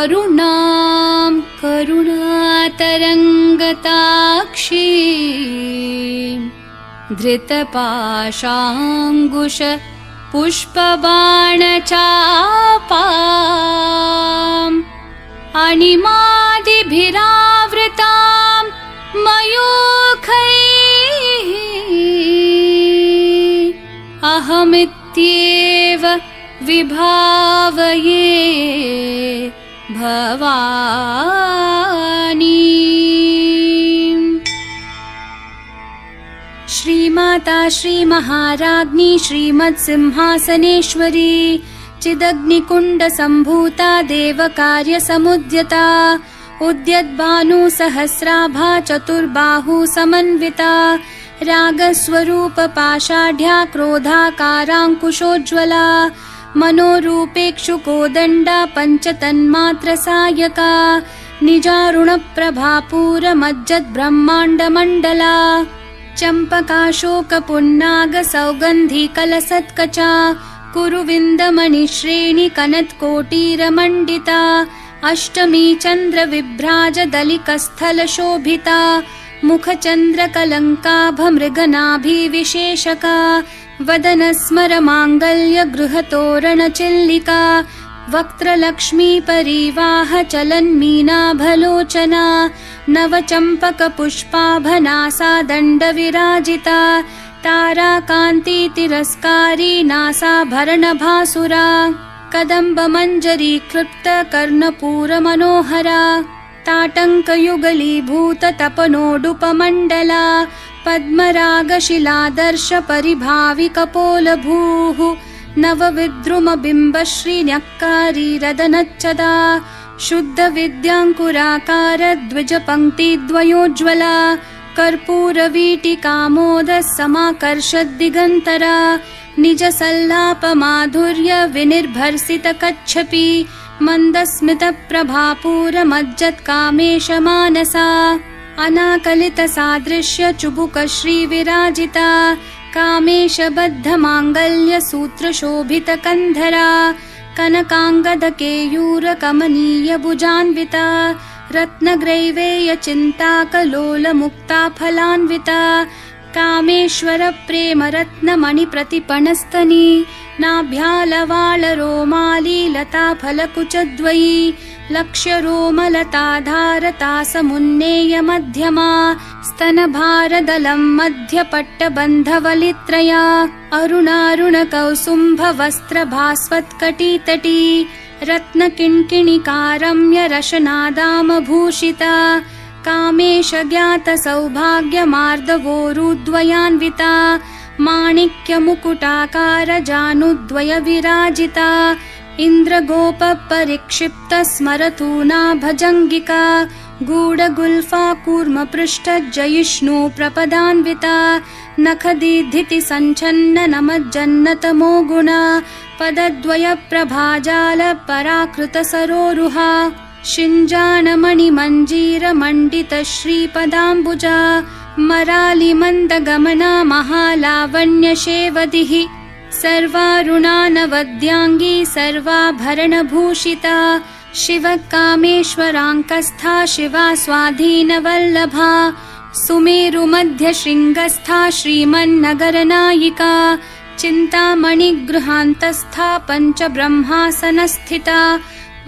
अरुणां करुणातरङ्गताक्षी धृतपाशाङ्कुश पुष्पबाणचापाम् अणिमादिभिरावृतां मयूखैः अहमित्येव विभावये भवानी। श्रीमाता श्रीमहाराज्ञी श्रीमत्सिंहासनेश्वरी चिदग्निकुण्डसम्भूता देवकार्यसमुद्यता उद्यद्भानुसहस्राभा चतुर्बाहुसमन्विता रागस्वरूपपाषाढ्या क्रोधाकाराङ्कुशोज्ज्वला मनोरूपेक्षुकोदण्डा पञ्चतन्मात्रसायका निजारुणप्रभापूरमज्जद्ब्रह्माण्डमण्डला चम्पकाशोकपुन्नागसौगन्धिकलसत्कचा कुरुविन्दमणिश्रेणिकनत्कोटीरमण्डिता अष्टमी चन्द्रविभ्राजदलिकस्थलशोभिता मुखचन्द्रकलङ्काभमृगनाभिविशेषका वदनस्मरमाङ्गल्यगृहतोरणचिल्लिका वक्त्रलक्ष्मीपरीवाहचलन्मीनाभलोचना नवचम्पकपुष्पाभनासा दण्डविराजिता ताराकान्तितिरस्कारी नासाभरणभासुरा कदम्बमञ्जरीक्लृप्तकर्णपूरमनोहरा ताटङ्कयुगलीभूततपनोडुपमण्डला पद्मरागशिलादर्शपरिभाविकपोलभूः नवविद्रुमबिम्बश्रीन्यक्कारीरदनच्चदा शुद्धविद्याङ्कुराकारद्विजपङ्क्तिद्वयोज्ज्वला कर्पूरवीटिकामोदसमाकर्षद्दिगन्तरा निजसल्लापमाधुर्यविनिर्भर्सितकच्छपि मन्दस्मितप्रभापूरमज्जत्कामेशमानसा अनाकलितसादृश्यचुबुकश्रीविराजिता कामेशबद्धमाङ्गल्यसूत्रशोभितकन्धरा कनकाङ्गदकेयूरकमनीयभुजान्विता रत्नग्रैवेयचिन्ताकलोलमुक्ताफलान्विता कामेश्वरप्रेमरत्नमणिप्रतिपणस्तनी नाभ्यालवालरोमालीलताफलकुचद्वयी लक्ष्यरोमलताधारतासमुन्नेयमध्यमा स्तनभारदलं मध्यपट्टबन्धवलित्रया अरुणारुणकौसुम्भवस्त्रभास्वत्कटितटी रत्नकिङ्किणिकारम्यरशनादामभूषिता कामेशज्ञातसौभाग्यमार्दवोरुद्वयान्विता माणिक्यमुकुटाकारजानुद्वयविराजिता इन्द्रगोपपरिक्षिप्तस्मरतूना भजङ्गिका गूढगुल्फा कूर्मपृष्ठजयिष्णु प्रपदान्विता नखदीधितिसञ्छन्ननमज्जन्नतमो गुणा पदद्वयप्रभाजालपराकृतसरोरुहा शिञ्जानमणिमञ्जीरमण्डितश्रीपदाम्बुजा मरालिमन्दगमना महालावण्यशेवदिः सर्वारुणानवद्याङ्गी सर्वाभरणभूषिता शिवकामेश्वराङ्कस्था शिवा स्वाधीनवल्लभा सुमेरुमध्यशृङ्गस्था श्रीमन्नगरनायिका चिन्तामणिगृहान्तस्था पञ्चब्रह्मासनस्थिता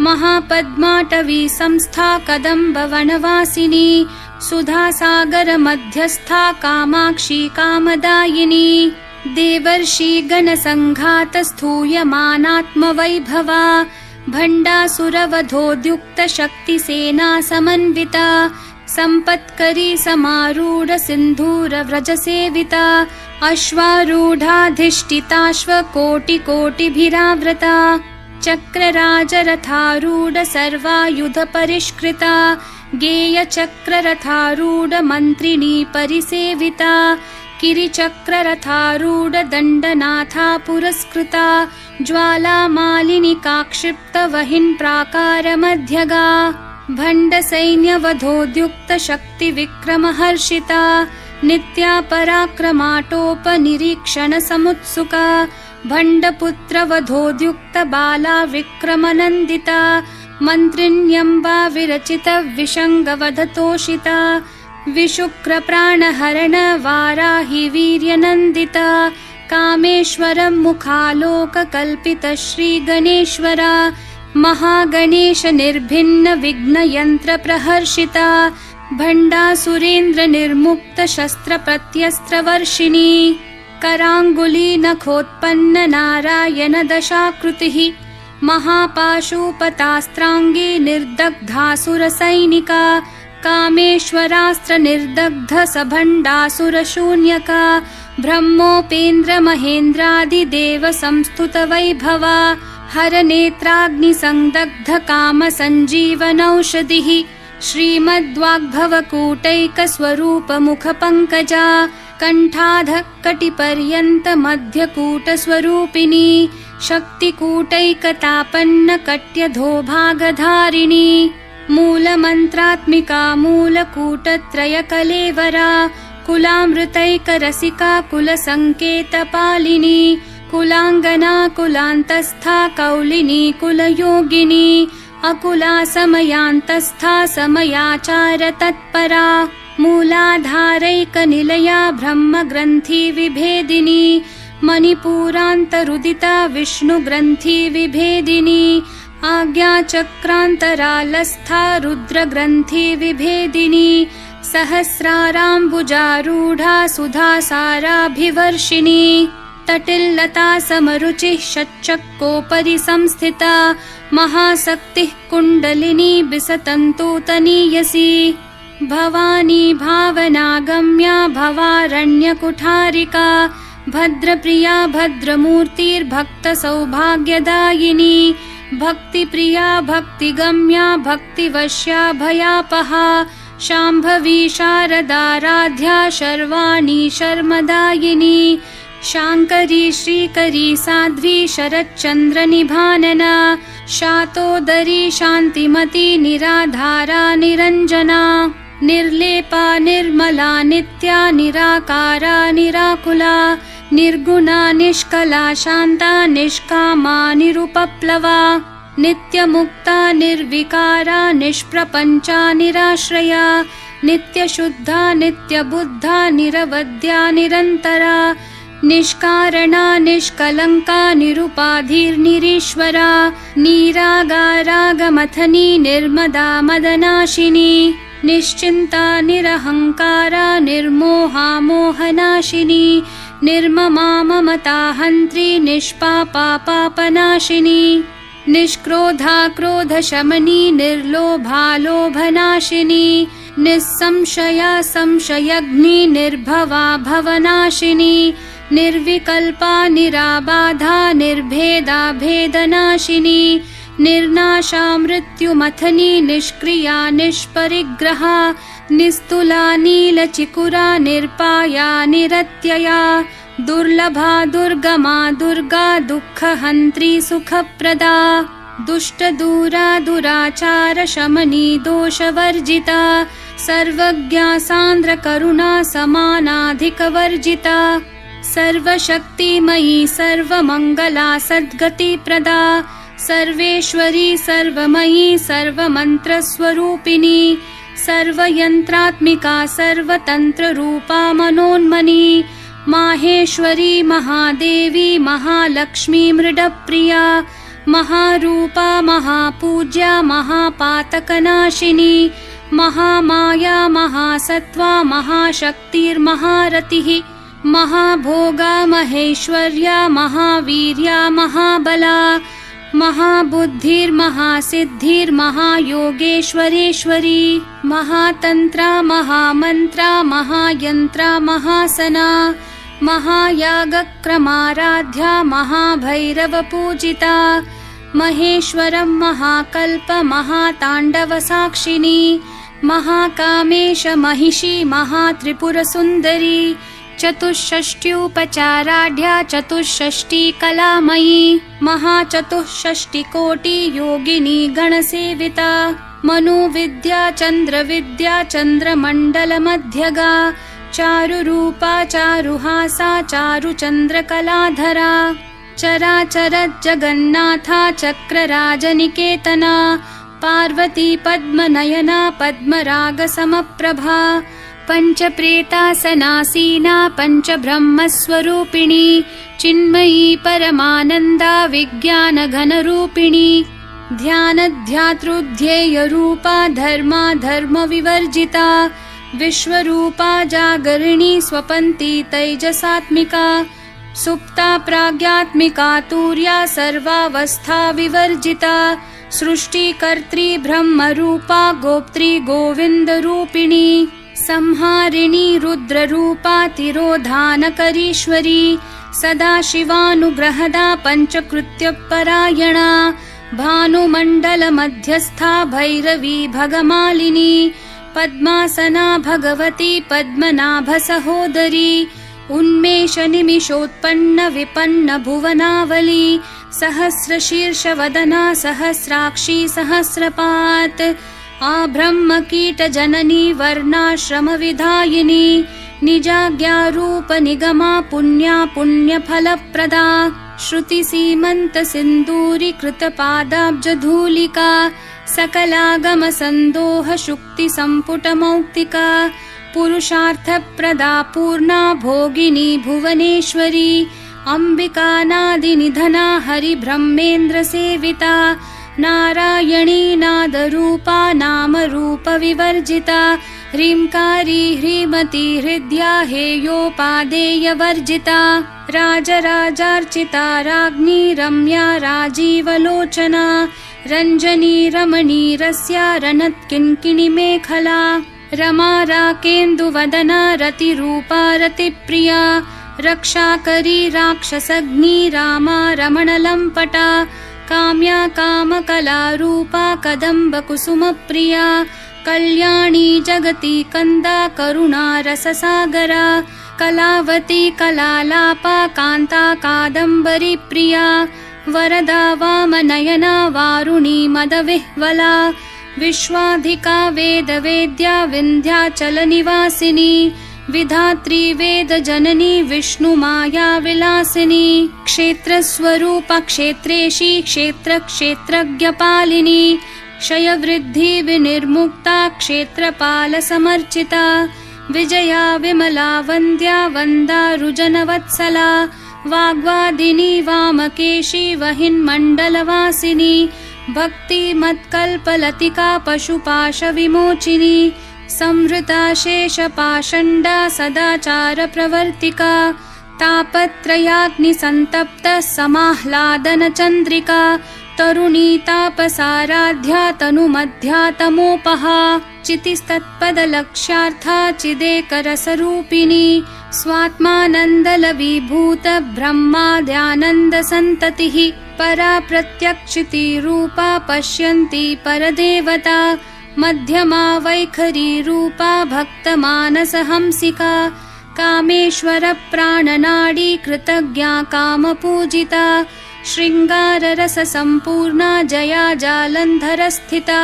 महापद्माटवी संस्था कदम्बवनवासिनी सुधासागरमध्यस्था कामाक्षी कामदायिनी देवर्षिगणसङ्घातस्थूयमानात्मवैभवा भण्डासुरवधोद्युक्तशक्तिसेना समन्विता सम्पत्करी समारूढसिन्धूरव्रजसेविता अश्वारूढाधिष्ठिताश्वकोटिकोटिभिरावृता चक्रराजरथारूढ सर्वायुधपरिष्कृता गेयचक्ररथारूढमन्त्रिणी परिसेविता किरिचक्ररथारूढदण्डनाथा पुरस्कृता ज्वालामालिनिकाक्षिप्तवहिन्प्राकारमध्यगा भण्डसैन्यवधोद्युक्तशक्तिविक्रमहर्षिता नित्या पराक्रमाटोपनिरीक्षणसमुत्सुका भण्डपुत्रवधोद्युक्तबाला विक्रमनन्दिता मन्त्रिण्यम्बा विरचितविषङ्गवधतोषिता विशुक्रप्राणहरण वाराहि वीर्यनन्दिता कामेश्वरं मुखालोककल्पितश्रीगणेश्वरा महागणेश निर्भिन्न विघ्नयन्त्रप्रहर्षिता भण्डासुरेन्द्र निर्मुक्त शस्त्रप्रत्यस्त्रवर्षिणी कराङ्गुली नखोत्पन्न नारायण दशाकृतिः महापाशुपतास्त्राङ्गी निर्दग्धासुरसैनिका कामेश्वरास्त्र निर्दग्ध सभण्डासुरशून्यका ब्रह्मोपेन्द्र महेन्द्रादिदेव संस्तुत वैभवा हरनेत्राग्निसंदग्ध काम सञ्जीवनौषधिः श्रीमद्वाग्भवकूटैकस्वरूप मुखपङ्कजा कण्ठाधः कटिपर्यन्त मध्यकूटस्वरूपिणी शक्तिकूटैकतापन्न कट्यधोभागधारिणी मूलमन्त्रात्मिका मूलकूटत्रयकलेवरा कुलामृतैकरसिका कुलसङ्केतपालिनी कुलाङ्गना कुलान्तस्था कौलिनी कुलयोगिनी अकुला समयान्तस्था समयाचार तत्परा मूलाधारैकनिलया ब्रह्मग्रन्थि विभेदिनी मणिपूरान्तरुदिता विष्णुग्रन्थि विभेदिनी आज्ञाचक्रान्तरालस्था रुद्रग्रन्थि विभेदिनी सहस्राराम्बुजारूढा सुधासाराभिवर्षिणी तटिल्लता समरुचिः षट्चक्रोपरि संस्थिता महाशक्तिः कुण्डलिनी बिसतन्तूतनीयसी भवानी भावनागम्या भवारण्यकुठारिका भद्रप्रिया भद्रमूर्तिर्भक्तसौभाग्यदायिनी भक्तिप्रिया भक्तिगम्या भक्तिवश्या भयापहा शाम्भवी शारदाराध्या शर्वाणी शर्मदायिनी शाङ्करी श्रीकरी साध्वी शरच्चन्द्रनिभानना शातोदरी शान्तिमती निराधारा निरञ्जना निर्लेपा निर्मला नित्या निराकारा निराकुला निर्गुणा निष्कला शान्ता निष्कामा निरुपप्लवा नित्यमुक्ता निर्विकारा निष्प्रपञ्चा निराश्रया नित्यशुद्धा नित्यबुद्धा निरवद्या निरन्तरा निष्कारणा निष्कलङ्का निरुपाधिर्निरीश्वरा निरागारागमथनी निर्मदा मदनाशिनी निश्चिन्ता निरहङ्कारा निर्मोहा मोहनाशिनी निर्ममा ममता हन्त्री निष्पापा पापनाशिनी निष्क्रोधा क्रोधशमनी निर्लोभा लोभनाशिनी निस्संशया संशयग्नि निर्भवा भवनाशिनी निर्विकल्पा निराबाधा निर्भेदा भेदनाशिनी निर्नाशा मृत्युमथनी निष्क्रिया निष्परिग्रहा निस्तुला नीलचिकुरा निर्पाया निरत्यया दुर्लभा दुर्गमा दुर्गा दुःखहन्त्री सुखप्रदा दुष्टदूरा दुराचार शमनी दोषवर्जिता सर्वज्ञा सान्द्रकरुणा समानाधिकवर्जिता सर्वशक्तिमयी सर्वमङ्गला सद्गतिप्रदा सर्वेश्वरी सर्वमयी सर्वमन्त्रस्वरूपिणी सर्वयन्त्रात्मिका सर्वतन्त्ररूपा मनोन्मनी माहेश्वरी महादेवी महालक्ष्मी मृडप्रिया महारूपा महापूज्या महापातकनाशिनी महामाया महासत्त्वा महाशक्तिर्महारतिः महाभोगा महेश्वर्या महावीर्या महाबला महाबुद्धिर्महासिद्धिर्महायोगेश्वरेश्वरी महातन्त्रा महामन्त्रा महायन्त्रा महासना महायागक्रमाराध्या महाभैरवपूजिता महेश्वरं महाकल्प महाताण्डवसाक्षिणी महाकामेश महिषी महात्रिपुरसुन्दरी चतुष्षष्ट्युपचाराढ्या चतुष्षष्टिकलामयी महाचतुष्षष्टिकोटि योगिनी गणसेविता मनुविद्या चन्द्रविद्या चन्द्रमण्डलमध्यगा चारुरूपा चारुहासा चारुचन्द्रकलाधरा चराचरज्जगन्नाथा चक्रराजनिकेतना पार्वती पद्मनयना पद्मरागसमप्रभा पञ्चप्रेतासनासीना पञ्चब्रह्मस्वरूपिणी चिन्मयी परमानन्दा विज्ञानघनरूपिणी ध्यानध्यातृध्येयरूपा धर्मा धर्मविवर्जिता विश्वरूपा जागरिणी स्वपन्ती तैजसात्मिका सुप्ता प्राज्ञात्मिका तुर्या सर्वावस्था विवर्जिता सृष्टिकर्त्री ब्रह्मरूपा गोप्त्री गोविन्दरूपिणी संहारिणी रुद्ररूपा तिरोधानकरीश्वरी सदाशिवानुग्रहदा पञ्चकृत्यपरायणा भानुमण्डलमध्यस्था भैरवी भगमालिनी पद्मासना भगवती पद्मनाभसहोदरी उन्मेषनिमिषोत्पन्न विपन्न भुवनावली सहस्रशीर्षवदना सहस्राक्षी सहस्रपात् आब्रह्मकीटजननी वर्णाश्रमविधायिनी निजाज्ञारूपनिगमा पुण्या पुण्यफलप्रदा श्रुतिसीमन्तसिन्दूरीकृतपादाब्जधूलिका सकलागमसन्दोहशुक्तिसम्पुटमौक्तिका पुरुषार्थप्रदा पूर्णा भोगिनी भुवनेश्वरी अम्बिकानादिनिधना हरिब्रह्मेन्द्रसेविता नारायणी नादरूपा नामरूपविवर्जिता ह्रींकारी ह्रीमती हृद्या हेयोपादेयवर्जिता राजराजार्चिता राज्ञी रम्या राजीवलोचना रञ्जनी रमणीरस्या रणत्किङ्किणिमेखला रमा राकेन्दुवदना रतिरूपा रतिप्रिया रक्षाकरी राक्षसग्नी रामा रमणलम्पटा काम्या कामकलारूपा कदम्बकुसुमप्रिया कल्याणी जगती कन्दा करुणा रससागरा कलावती कलालापा कान्ता कादम्बरी प्रिया वरदा वामनयना वारुणी मदविह्वला विश्वाधिका वेदवेद्या विन्ध्याचलनिवासिनी विधात्री वेदजननी विष्णुमाया विलासिनी क्षेत्रस्वरूप क्षेत्रेशी क्षेत्रक्षेत्रज्ञपालिनी क्षयवृद्धि विनिर्मुक्ता क्षेत्रपालसमर्चिता विजया विमला वन्द्या वन्दारुजनवत्सला वाग्वादिनी वामकेशी वहिन्मण्डलवासिनी भक्तिमत्कल्पलतिका पशुपाशविमोचिनी संहृता शेषपाषण्डा सदाचारप्रवर्तिका तापत्रयाग्निसन्तप्तः समाह्लादनचन्द्रिका तरुणी तापसाराध्या तनुमध्या तमोपहा चितिस्तत्पदलक्ष्यार्था चिदेकरसरूपिणी स्वात्मानन्दलवीभूत ब्रह्माद्यानन्दसन्ततिः परा प्रत्यक्षितिरूपा पश्यन्ती परदेवता मध्यमा वैखरी रूपा भक्तमानसहंसिका कामेश्वरप्राणनाडी कृतज्ञा कामपूजिता शृङ्गाररससम्पूर्णा जया जालन्धरस्थिता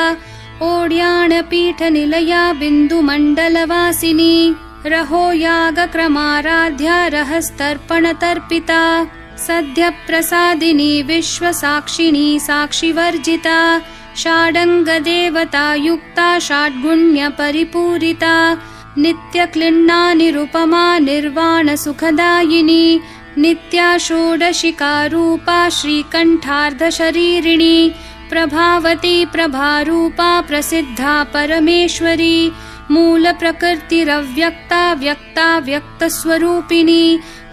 ओड्याणपीठनिलया बिन्दुमण्डलवासिनी रहो यागक्रमाराध्या रहस्तर्पणतर्पिता सद्यप्रसादिनी विश्वसाक्षिणी साक्षिवर्जिता षाडङ्गदेवता युक्ता षड्गुण्यपरिपूरिता नित्यक्लिन्ना निरुपमा निर्वाणसुखदायिनी नित्या षोडशिकारूपा श्रीकण्ठार्धशरीरिणी प्रभावती प्रभारूपा प्रसिद्धा परमेश्वरी मूलप्रकृतिरव्यक्ता व्यक्ता व्यक्तस्वरूपिणी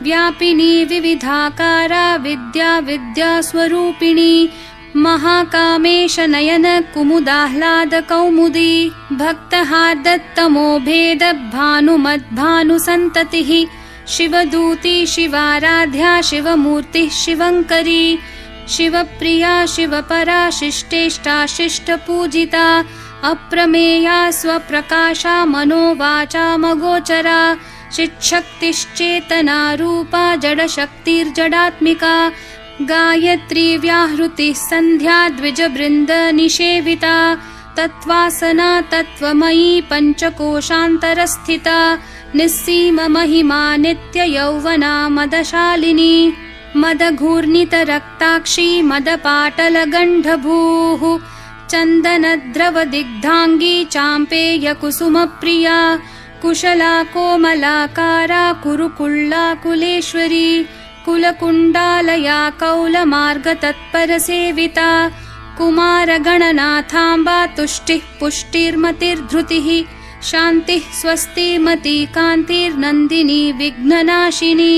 व्यापिनी विविधाकारा विद्या विद्यास्वरूपिणी महाकामेश नयन कुमुदाह्लाद कौमुदी भक्तहार्दत्तमो भेद भानुमद्भानुसन्ततिः शिवदूती शिवाराध्या शिवमूर्तिः शिवङ्करी शिवप्रिया शिवपरा शिष्टेष्टा शिष्टपूजिता अप्रमेया स्वप्रकाशा मनोवाचामगोचरा चिच्छक्तिश्चेतना रूपा जडशक्तिर्जडात्मिका गायत्री व्याहृतिः सन्ध्या द्विजबृन्दनिषेविता तत्त्वासना तत्त्वमयी पञ्चकोशान्तरस्थिता निस्सीम महिमा नित्ययौवना मदशालिनी मदघूर्णितरक्ताक्षी मदपाटलगण्डभूः चन्दनद्रवदिग्धाङ्गी चाम्पेयकुसुमप्रिया कुशला कोमलाकारा कुरुकुल्ला कुलेश्वरी कुलकुण्डालया कौलमार्गतत्परसेविता कुमारगणनाथाम्बा तुष्टिः पुष्टिर्मतिर्धृतिः शान्तिः स्वस्तिमती कान्तिर्नन्दिनी विघ्ननाशिनी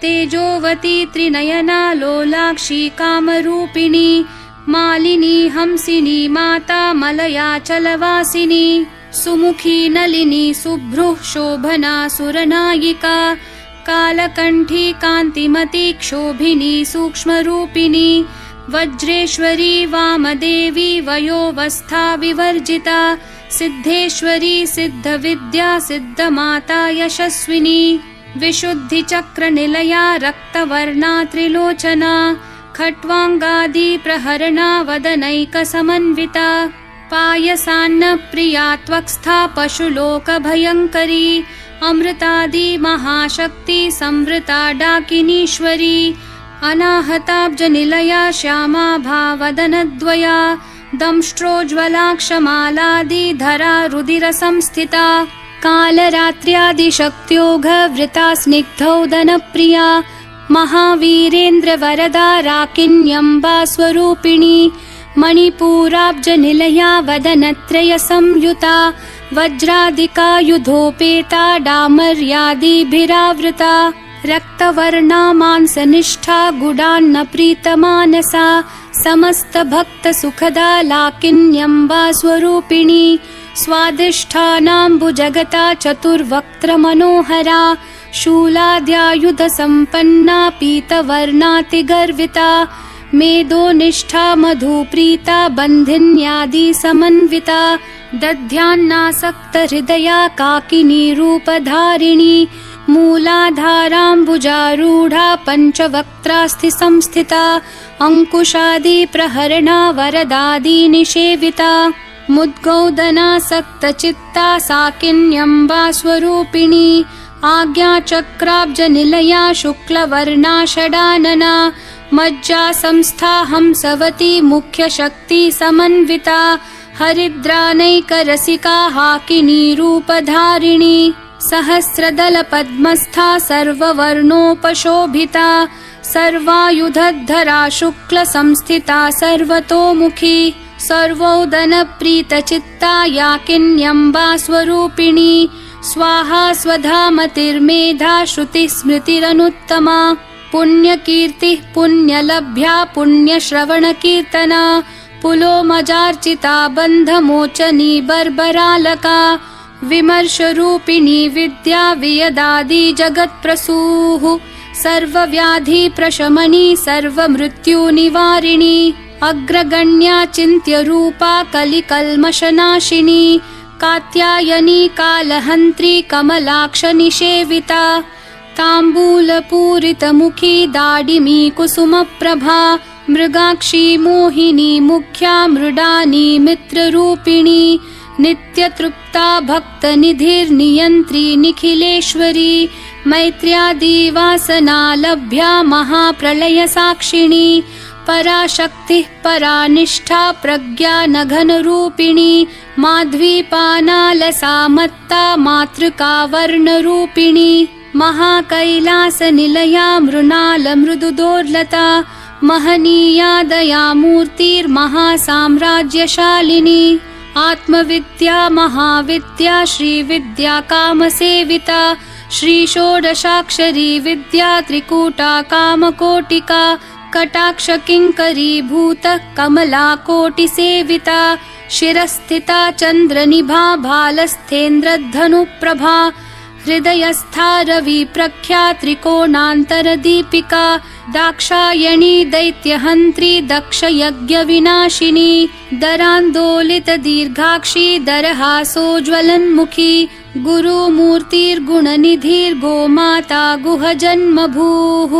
तेजोवती त्रिनयना लोलाक्षी कामरूपिणी मालिनी हंसिनी माता मलयाचलवासिनी सुमुखी नलिनी सुभ्रुः शोभना सुरनायिका कालकण्ठी कान्तिमती क्षोभिनी सूक्ष्मरूपिणी वज्रेश्वरी वामदेवी वयोवस्था विवर्जिता सिद्धेश्वरी सिद्धविद्या सिद्धमाता यशस्विनी विशुद्धिचक्रनिलया रक्तवर्णा त्रिलोचना खट्वाङ्गादि प्रहरणा वदनैकसमन्विता पायसान्नप्रिया त्वक्स्था पशुलोकभयङ्करी अमृतादि महाशक्ति संवृता डाकिनीश्वरी अनाहताब्जनिलया श्यामा भावदनद्वया दंष्ट्रोज्ज्वलाक्षमालादिधरा रुदिरसंस्थिता कालरात्र्यादिशक्त्योघवृता स्निग्धौदनप्रिया महावीरेन्द्रवरदा राकिन्यम्बा स्वरूपिणी मणिपूराब्जनिलया वदनत्रयसंयुता वज्रादिकायुधोपेता डामर्यादिभिरावृता रक्तवर्णा मांसनिष्ठा गुडान्नप्रीतमानसा समस्तभक्तसुखदा लाकिन्यम्बा स्वरूपिणी स्वादिष्ठानाम्बुजगता चतुर्वक्त्रमनोहरा शूलाद्यायुधसम्पन्ना पीतवर्णातिगर्विता मेदोनिष्ठा मधुप्रीता बन्धिन्यादिसमन्विता दध्यान्नासक्तहृदया काकिनी रूपधारिणी मूलाधाराम्बुजारूढा पञ्चवक्त्रास्थिसंस्थिता अङ्कुशादिप्रहरणा वरदादिनिषेविता मुद्गौदनासक्तचित्ता साकिन्यम्बा स्वरूपिणी आज्ञाचक्राब्जनिलया शुक्लवर्णा षडानना मज्जा संस्था हंसवती मुख्यशक्ति समन्विता हरिद्रानैकरसिका हाकिनी रूपधारिणी सहस्रदलपद्मस्था सर्ववर्णोपशोभिता सर्वायुधधरा शुक्लसंस्थिता सर्वतोमुखी सर्वोदनप्रीतचित्ता याकिन्यम्बा स्वरूपिणी स्वाहा स्वधामतिर्मेधा श्रुतिस्मृतिरनुत्तमा पुण्यकीर्तिः पुण्यलभ्या पुण्यश्रवणकीर्तना पुलोमजार्चिता बन्धमोचनी बर्बरालका विमर्शरूपिणी विद्या वियदादि जगत्प्रसूः सर्वव्याधिप्रशमनी सर्वमृत्युनिवारिणी अग्रगण्या चिन्त्यरूपा कलिकल्मषनाशिनी कात्यायनी कालहन्त्री कमलाक्षनिषेविता ताम्बूलपूरितमुखी दाडिमी कुसुमप्रभा मृगाक्षी मोहिनी मुख्या मृडानी मित्ररूपिणी नित्यतृप्ता भक्तनिधिर्नियन्त्री निखिलेश्वरी मैत्र्यादिवासनालभ्या महाप्रलयसाक्षिणी पराशक्तिः परानिष्ठा प्रज्ञानघनरूपिणी माध्वीपानालसा मत्ता मातृका वर्णरूपिणी महाकैलासनिलया मृणालमृदुदोर्लता महनीया दयामूर्तिर्महासाम्राज्यशालिनी आत्मविद्या महाविद्या श्रीविद्या कामसेविता श्रीषोडशाक्षरी विद्या त्रिकूटा कामकोटिका कटाक्षकिङ्करीभूत कमलाकोटिसेविता शिरस्थिता चन्द्रनिभा भालस्थेन्द्रधनुप्रभा हृदयस्था रविप्रख्या त्रिकोणान्तरदीपिका दाक्षायणी दैत्यहन्त्री दक्षयज्ञविनाशिनी दरान्दोलितदीर्घाक्षी दरहासोज्ज्वलन्मुखी गुरुमूर्तिर्गुणनिधिर्गोमाता गुहजन्मभूः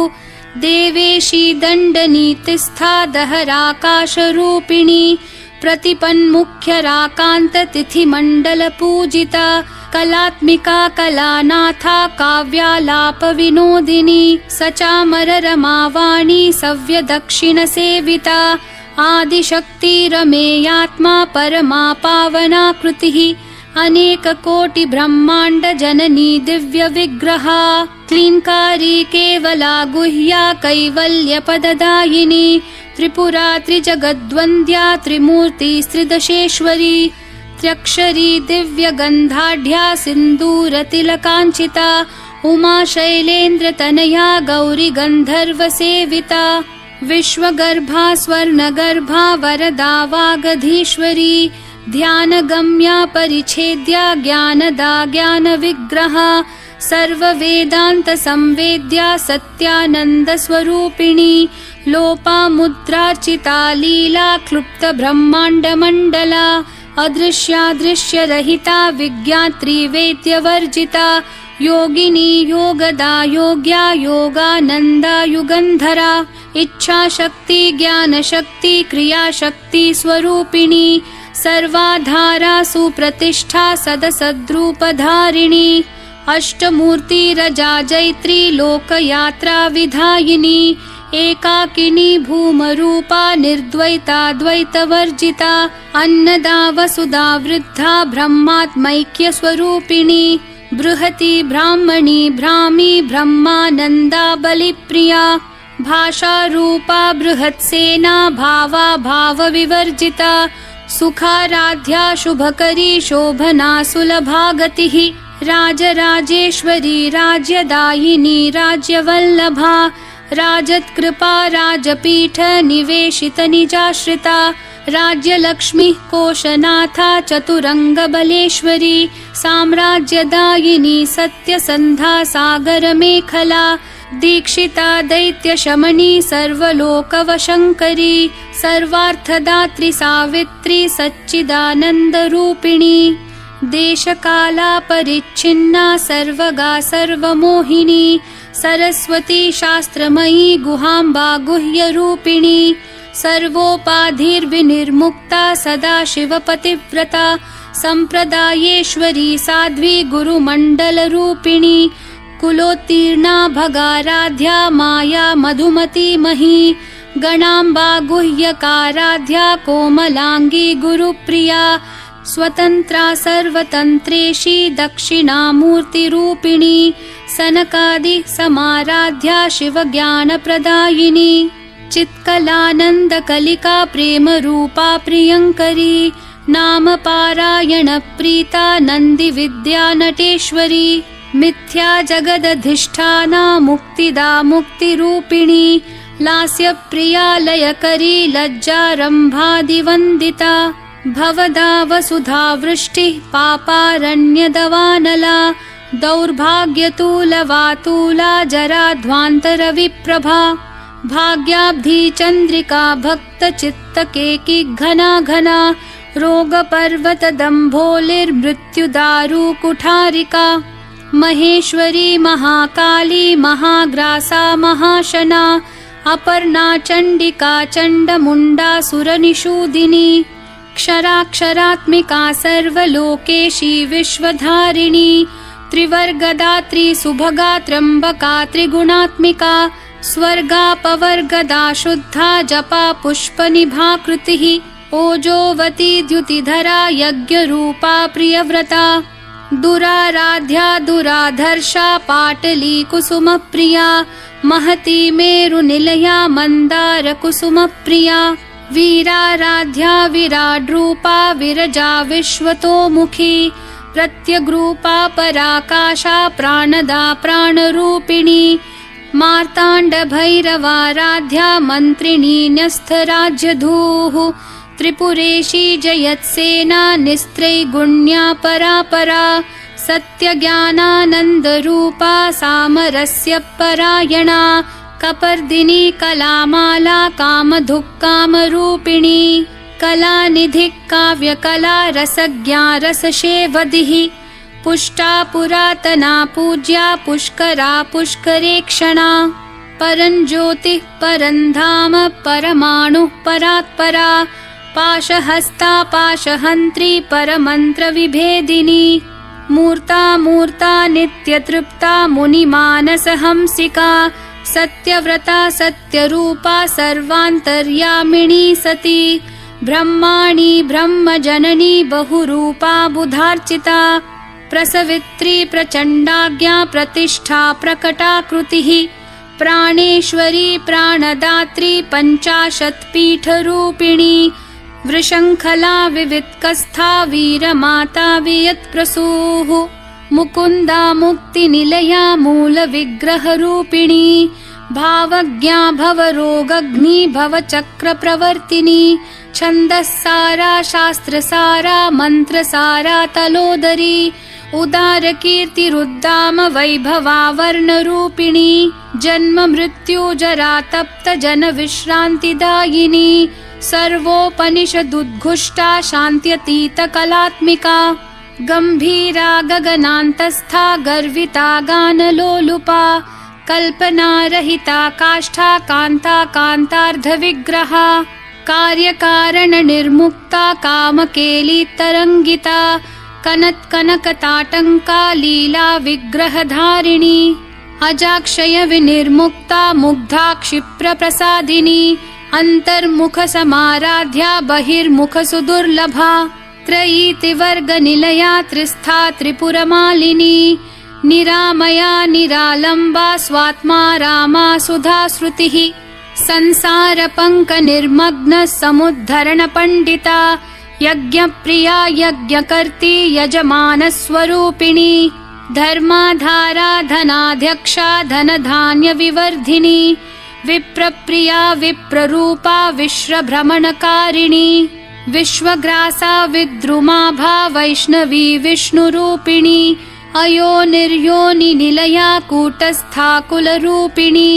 देवेशी दण्डनीतिस्था दहराकाशरूपिणी प्रतिपन्मुख्यराकान्ततिथिमण्डलपूजिता कलात्मिका कलानाथा काव्यालापविनोदिनी सचामररमावाणी सव्यदक्षिणसेविता आदिशक्तिरमेयात्मा परमा पावनाकृतिः अनेककोटिब्रह्माण्डजननी दिव्यविग्रहा क्लीङ्कारी केवला गुह्या कैवल्यपददायिनी त्रिपुरा त्रिजगद्वन्द्या त्रिमूर्तिस्त्रिदशेश्वरी त्र्यक्षरी दिव्यगन्धाढ्या सिन्दूरतिलकाञ्चिता उमा शैलेन्द्रतनया गौरी गन्धर्वसेविता विश्वगर्भा स्वर्णगर्भा वरदा वागधीश्वरी ध्यानगम्या परिच्छेद्या ज्ञानदा ज्ञानविग्रहा सर्ववेदान्तसंवेद्या सत्यानन्दस्वरूपिणी लोपामुद्रार्चिता लीला क्लुप्तब्रह्माण्डमण्डला अदृश्यादृश्यरहिता विज्ञात्री वेद्यवर्जिता योगिनी योगदा योग्या योगानन्दा युगन्धरा इच्छाशक्ति ज्ञानशक्ति क्रियाशक्ति स्वरूपिणी सर्वाधारा सुप्रतिष्ठा सदसद्रूपधारिणी अष्टमूर्तिरजा जैत्री लोकयात्रा विधायिनी एकाकिनी भूमरूपा निर्द्वैता द्वैतवर्जिता अन्नदा वसुधा वृद्धा ब्रह्मात्मैक्यस्वरूपिणी बृहती ब्राह्मणी भ्रामी ब्रह्मानन्दा बलिप्रिया भाषारूपा बृहत्सेना भावा भावविवर्जिता सुखाराध्या शुभकरी शोभना सुलभागतिः राजराजेश्वरी राज्यदायिनी राज्यवल्लभा राजत्कृपा राजपीठ निवेशित निजाश्रिता राज्यलक्ष्मी कोशनाथा चतुरंगबलेश्वरी साम्राज्यदायिनी सत्यसन्धा सागरमेखला दीक्षिता दैत्यशमनी सर्वलोकवशङ्करी सर्वार्थदात्री सावित्री सच्चिदानन्दरूपिणी देशकाला परिच्छिन्ना सर्वगा सर्वमोहिनी सरस्वती शास्त्रमयी गुहाम्बा गुह्यरूपिणी सर्वोपाधिर्विनिर्मुक्ता सदाशिवपतिव्रता सम्प्रदायेश्वरी साध्वी गुरुमण्डलरूपिणी कुलोत्तीर्णा भगाराध्या माया मधुमती मही गणाम्बा गुह्यकाराध्या कोमलांगी गुरुप्रिया स्वतंत्रा सर्वतंत्रेशी दक्षिणामूर्तिरूपिणी सनकादि समाराध्या शिवज्ञानप्रदायिनी चित्कलानन्दकलिका प्रेमरूपा प्रियङ्करी नामपारायण प्रीता नन्दिविद्या नटेश्वरी मिथ्या जगदधिष्ठाना मुक्तिदा मुक्तिरूपिणी लास्यप्रिया लयकरी लज्जारम्भादिवन्दिता भवदा वसुधा वृष्टिः पापारण्यदवानला दौर्भाग्यतूलवातूला जराध्वान्तरविप्रभा भाग्याब्धी चन्द्रिका भक्तचित्तकेकी घना घना रोगपर्वतदम्भोलिर्मृत्युदारु कुठारिका महेश्वरी महाकाली महाग्रासा महाशना अपर्णा चण्डिका चण्डमुण्डासुरनिषूदिनी क्षराक्षरात्मिका सर्वलोकेशी विश्वधारिणी त्रिवर्गदात्री सुभगा त्र्यम्बका त्रिगुणात्मिका स्वर्गापवर्गदा शुद्धा जपा पुष्पनिभाकृतिः ओजोवती द्युतिधरा यज्ञरूपा प्रियव्रता दुराराध्या दुराधर्षा पाटली कुसुमप्रिया महती मेरुनिलया मन्दारकुसुमप्रिया वीराराध्या विराड्रूपा विरजा विश्वतोमुखी प्रत्यग्रूपा पराकाशा प्राणदा प्राणरूपिणी मार्ताण्डभैरवाराध्या मन्त्रिणी न्यस्थराज्यधूः त्रिपुरेशी जयत्सेना निस्त्रैगुण्या परापरा सत्यज्ञानानन्दरूपा सामरस्य परायणा कपर्दिनी कलामाला कामधुक्कामरूपिणी कलानिधिः काव्यकला रसज्ञा रसशेवधिः पुष्टा पुरातना पूज्या पुष्करा पुष्करेक्षणा परञ्ज्योतिः परन्धाम परमाणुः परात्परा पाशहस्ता पाशहन्त्री परमन्त्रविभेदिनी मूर्ता मूर्ता नित्यतृप्ता मुनिमानसहंसिका सत्यव्रता सत्यरूपा सर्वान्तर्यामिणी सती ब्रह्माणी ब्रह्मजननी बहुरूपा बुधार्चिता प्रसवित्री प्रचण्डाज्ञा प्रतिष्ठा प्रकटाकृतिः प्राणेश्वरी प्राणदात्री पञ्चाशत्पीठरूपिणी वृषङ्खला विवित्कस्था वीरमाता वियत्प्रसूः मुकुन्दा मुक्तिनिलया मूलविग्रहरूपिणी भावज्ञा भवरोगग्नि भवचक्रप्रवर्तिनी छन्दस्सारा शास्त्रसारा मन्त्रसारा तलोदरी उदारकीर्तिरुद्दाम वैभवावर्णरूपिणी जन्म मृत्यु जरा तप्त जनविश्रान्तिदायिनी सर्वोपनिषदुद्घुष्टा शान्त्यतीतकलात्मिका गम्भीरा गगनान्तस्था गर्विता गानलोलुपा कल्पनारहिता काष्ठा कान्ता कान्तार्धविग्रहा कार्यकारणनिर्मुक्ता कामकेलितरङ्गिता कनत्कनकताटङ्का लीला विग्रहधारिणी अजाक्षय विनिर्मुक्ता मुग्धा क्षिप्रप्रसादिनी अन्तर्मुखसमाराध्या बहिर्मुखसुदुर्लभा त्रयीतिवर्गनिलया त्रिस्था त्रिपुरमालिनी निरामया निरालम्बा स्वात्मा रामा सुधाश्रुतिः संसारपङ्कनिर्मग्न समुद्धरणपण्डिता यज्ञप्रिया यज्ञकर्त्री यजमानस्वरूपिणी धर्माधारा धनाध्यक्षा धनधान्यविवर्धिनी विप्रप्रिया विप्ररूपा विश्वभ्रमणकारिणी विश्वग्रासा विद्रुमाभा वैष्णवी विष्णुरूपिणी अयोनिर्योनिनिलया कूटस्था कुलरूपिणी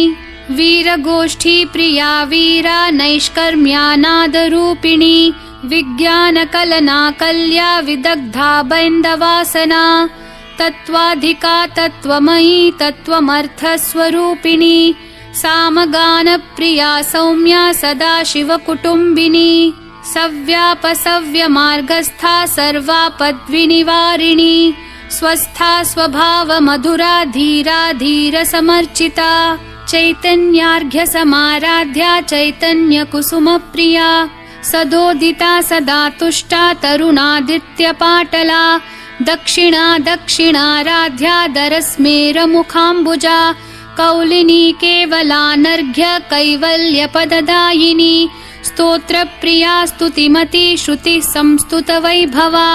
वीरगोष्ठी प्रिया वीरा नैष्कर्म्यानादरूपिणी विज्ञानकलना कल्या विदग्धा बैन्दवासना तत्त्वाधिका तत्त्वमयी तत्त्वमर्थस्वरूपिणी सामगानप्रिया सौम्या सदाशिवकुटुम्बिनी सव्यापसव्यमार्गस्था सर्वापद्विनिवारिणी स्वस्था स्वभावमधुरा धीरा धीरसमर्चिता चैतन्यार्घ्यसमाराध्या चैतन्यकुसुमप्रिया सदोदिता सदा तुष्टा तरुणादित्यपाटला दक्षिणा दक्षिणाराध्या दरस्मेरमुखाम्बुजा कौलिनी केवलानर्घ्य कैवल्यपददायिनी स्तोत्रप्रिया स्तुतिमती श्रुतिः संस्तुतवैभवा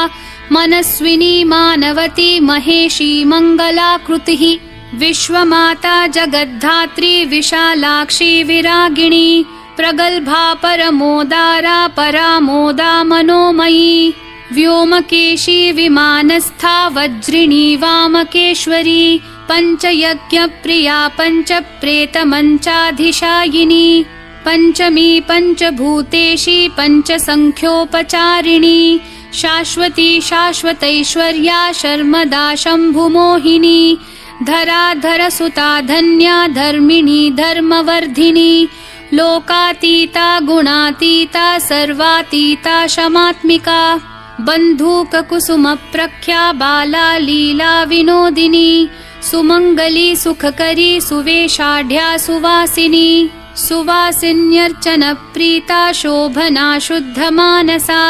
मनस्विनी मानवती महेशी मङ्गलाकृतिः विश्वमाता जगद्धात्री विशालाक्षी विरागिणी प्रगल्भा परमोदारा परामोदा मनोमयी व्योमकेशी विमानस्था वज्रिणी वामकेश्वरी पञ्चयज्ञप्रिया पञ्चप्रेतमञ्चाधिशायिनी पञ्चमी पञ्चभूतेशी पञ्चसङ्ख्योपचारिणी शाश्वती शाश्वतैश्वर्या शर्मदा शम्भुमोहिनी धराधरसुता धन्या धर्मिणी धर्मवर्धिनी लोकातीता गुणातीता सर्वातीता शमात्मिका बन्धूककुसुमप्रख्या बाला लीला विनोदिनी सुमङ्गली सुखकरी सुवेशाढ्या सुवासिनी सुवासिन्यर्चनप्रीता शोभना शुद्धमानसा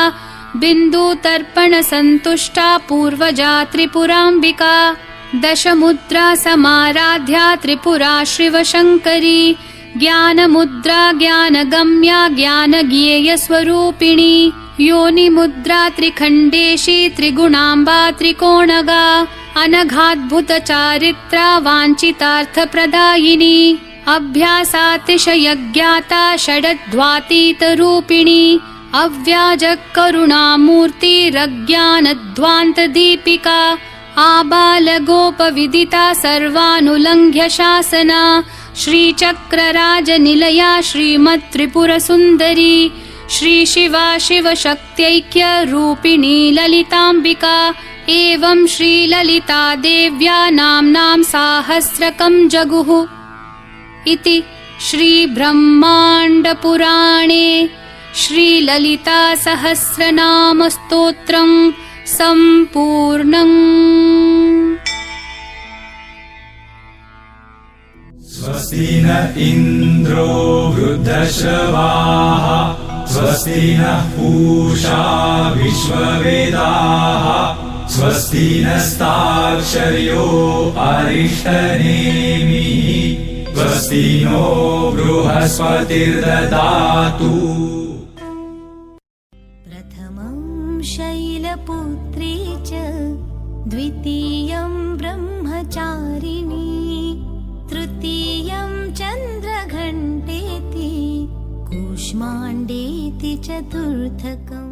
बिन्दुतर्पणसन्तुष्टा पूर्वजा त्रिपुराम्बिका दशमुद्रा समाराध्या त्रिपुरा शिवशङ्करी ज्ञानमुद्रा ज्ञानगम्या ज्ञानज्ञेयस्वरूपिणी योनिमुद्रा त्रिखण्डेशी त्रिगुणाम्बा त्रिकोणगा अनघाद्भुतचारित्रा वाञ्छितार्थप्रदायिनी अभ्यासातिशयज्ञाता षडध्वातीतरूपिणी अव्याजकरुणामूर्तिरज्ञानध्वान्तदीपिका आबालगोपविदिता सर्वानुलङ्घ्य शासना श्रीचक्रराजनिलया श्रीमत्त्रिपुरसुन्दरी श्रीशिवा शिवशक्त्यैक्यरूपिणी ललिताम्बिका एवं श्रीललिता देव्या नाम्नां साहस्रकं जगुः इति श्रीब्रह्माण्डपुराणे श्रीललितासहस्रनामस्तोत्रम् सम्पूर्णम्। स्वस्ति न इन्द्रो वृद्धश्रवाः स्वस्ति नः पूषा विश्ववेदाः स्वस्ति नस्ताक्षर्यो अरिष्टनेमिः स्वस्ति नो बृहस्पतिर्ददातु। प्रथमं शैलपुत्री च द्वितीयं ब्रह्मचारिणी तृतीयं चन्द्रघण्टेति कूष्माण्डेति चतुर्थकम्।